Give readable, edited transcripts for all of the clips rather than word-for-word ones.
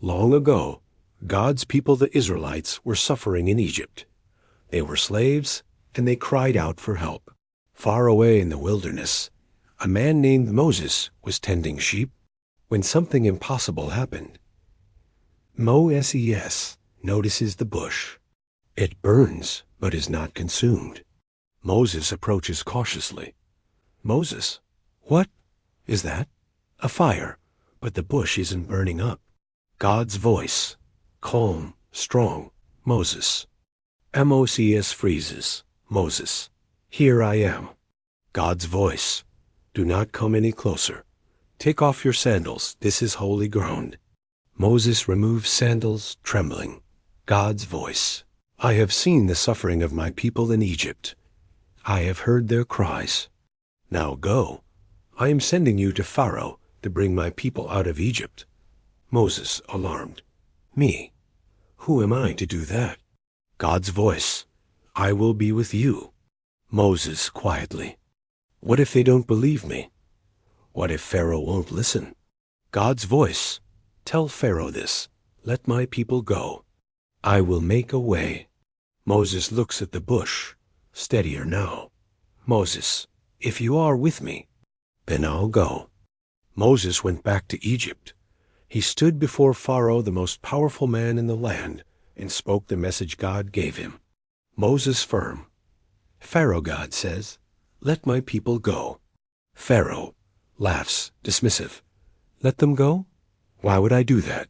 Long ago, God's people, the Israelites, were suffering in Egypt. They were slaves, and they cried out for help. Far away in the wilderness, a man named Moses was tending sheep when something impossible happened. Moses notices the bush. It burns, but is not consumed. Moses approaches cautiously. Moses, what is that? A fire, but the bush isn't burning up. God's voice, calm, strong. Moses. Moses freezes. Moses, here I am. God's voice, do not come any closer. Take off your sandals, this is holy ground. Moses removes sandals, trembling. God's voice, I have seen the suffering of my people in Egypt. I have heard their cries. Now go. I am sending you to Pharaoh to bring my people out of Egypt. Moses, alarmed. Me? Who am I to do that? God's voice, I will be with you. Moses, quietly. What if they don't believe me? What if Pharaoh won't listen? God's voice, tell Pharaoh this. Let my people go. I will make a way. Moses looks at the bush, steadier now. Moses, if you are with me, then I'll go. Moses went back to Egypt. He stood before Pharaoh, the most powerful man in the land, and spoke the message God gave him. Moses firm. Pharaoh, God says, let my people go. Pharaoh laughs, dismissive. Let them go? Why would I do that?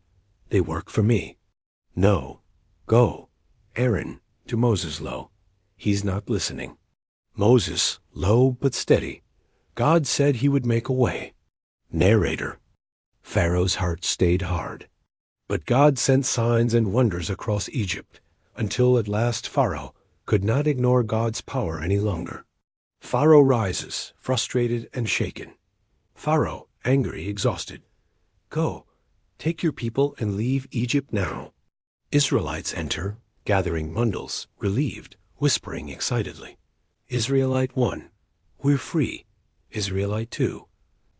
They work for me. No, go. Aaron, to Moses low. He's not listening. Moses, low but steady. God said he would make a way. Narrator. Pharaoh's heart stayed hard. But God sent signs and wonders across Egypt, until at last Pharaoh could not ignore God's power any longer. Pharaoh rises, frustrated and shaken. Pharaoh, angry, exhausted. Go, take your people and leave Egypt now. Israelites enter, gathering bundles, relieved, whispering excitedly. Israelite 1, we're free. Israelite 2,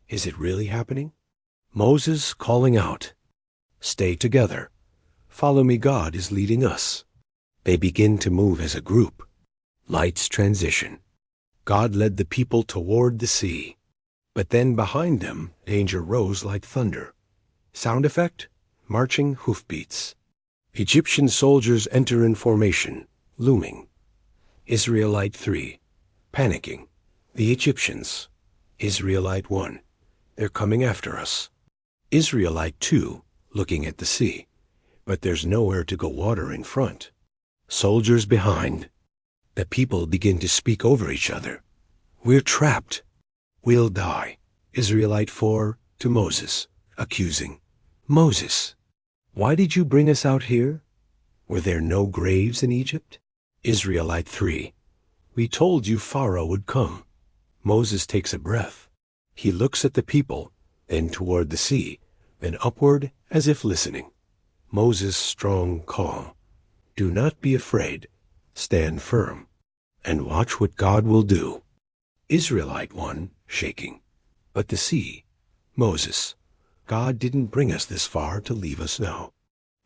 is it really happening? Moses calling out, stay together. Follow me, God is leading us. They begin to move as a group. Lights transition. God led the people toward the sea. But then behind them, danger rose like thunder. Sound effect? Marching hoofbeats. Egyptian soldiers enter in formation, looming. Israelite 3, panicking. The Egyptians. Israelite 1, they're coming after us. Israelite 2, looking at the sea, but there's nowhere to go water in front. Soldiers behind. The people begin to speak over each other. We're trapped. We'll die. Israelite 4, to Moses, accusing. Moses, why did you bring us out here? Were there no graves in Egypt? Israelite 3, we told you Pharaoh would come. Moses takes a breath. He looks at the people, then toward the sea, then upward as if listening. Moses strong, calm. Do not be afraid. Stand firm, and watch what God will do. Israelite 1, shaking. But the sea. Moses, God didn't bring us this far to leave us now.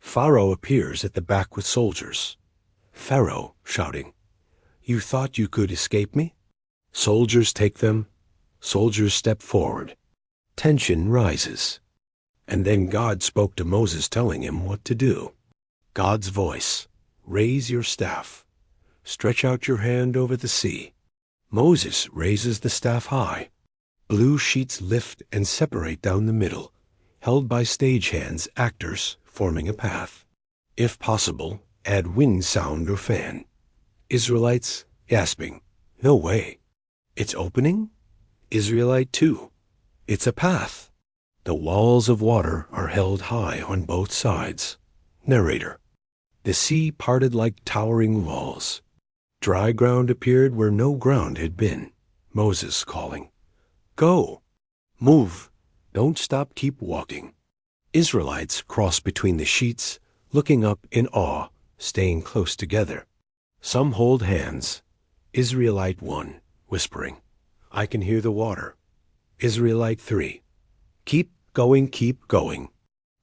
Pharaoh appears at the back with soldiers. Pharaoh shouting, you thought you could escape me? Soldiers take them. Soldiers step forward. Tension rises. And then God spoke to Moses, telling him what to do. God's voice, raise your staff. Stretch out your hand over the sea. Moses raises the staff high. Blue sheets lift and separate down the middle, held by stagehands, actors, forming a path. If possible, add wind sound or fan. Israelites gasping, no way. It's opening? Israelite 2, it's a path. The walls of water are held high on both sides. Narrator. The sea parted like towering walls. Dry ground appeared where no ground had been. Moses calling, go, move, don't stop, keep walking. Israelites cross between the sheets, looking up in awe, staying close together. Some hold hands. Israelite 1, whispering, I can hear the water. Israelite 3, keep going, keep going.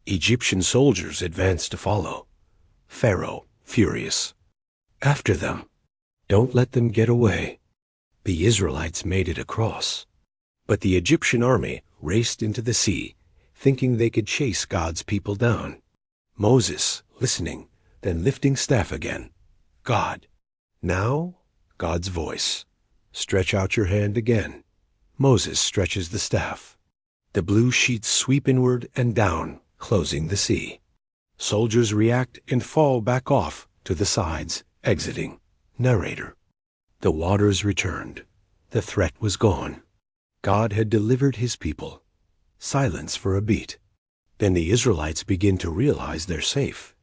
Egyptian soldiers advanced to follow. Pharaoh, furious. After them. Don't let them get away. The Israelites made it across. But the Egyptian army raced into the sea, thinking they could chase God's people down. Moses, listening, then lifting staff again. God. Now, God's voice. Stretch out your hand again. Moses stretches the staff. The blue sheets sweep inward and down, closing the sea. Soldiers react and fall back off to the sides, exiting. Narrator. The waters returned. The threat was gone. God had delivered his people. Silence for a beat. Then the Israelites begin to realize they're safe.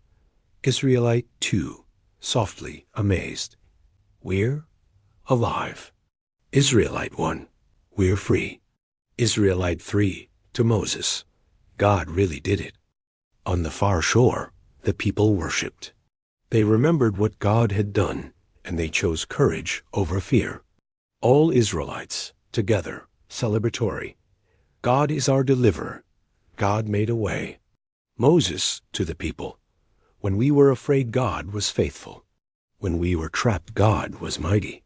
Israelite 2, softly, amazed. We're alive. Israelite 1, we're free. Israelite 3, to Moses. God really did it. On the far shore, the people worshipped. They remembered what God had done, and they chose courage over fear. All Israelites, together, celebratory. God is our deliverer. God made a way. Moses, to the people. When we were afraid, God was faithful. When we were trapped, God was mighty.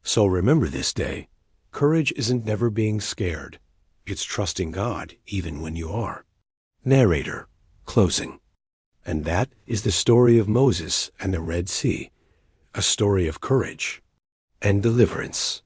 So remember this day. Courage isn't never being scared. It's trusting God even when you are. Narrator, closing. And that is the story of Moses and the Red Sea, a story of courage and deliverance.